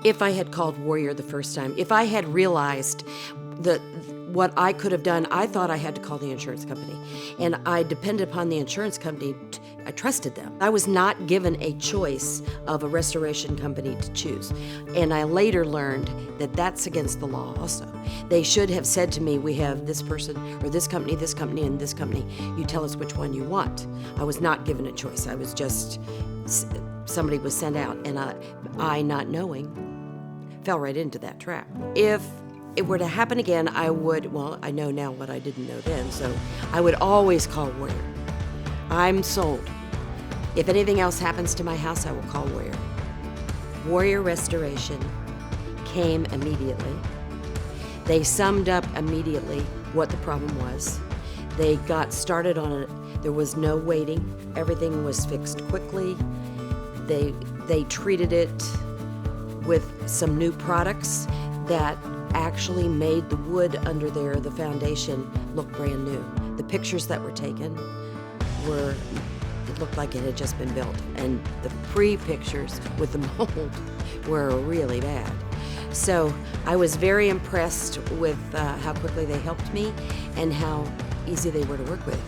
If I had called Warrior the first time, if I had realized what I could have done, I thought I had to call the insurance company. And I depended upon the insurance company. I trusted them. I was not given a choice of a restoration company to choose. And I later learned that that's against the law also. They should have said to me, we have this person or this company, and this company. You tell us which one you want. I was not given a choice. I was just, somebody was sent out. And I not knowing, fell right into that trap. If it were to happen again, I would, well, I know now what I didn't know then, so I would always call Warrior. I'm sold. If anything else happens to my house, I will call Warrior. Warrior Restoration came immediately. They summed up immediately what the problem was. They got started on it. There was no waiting. Everything was fixed quickly. They treated it with some new products that actually made the wood under there, the foundation, look brand new. The pictures that were taken it looked like it had just been built. And the pre-pictures with the mold were really bad. So I was very impressed with how quickly they helped me and how easy they were to work with.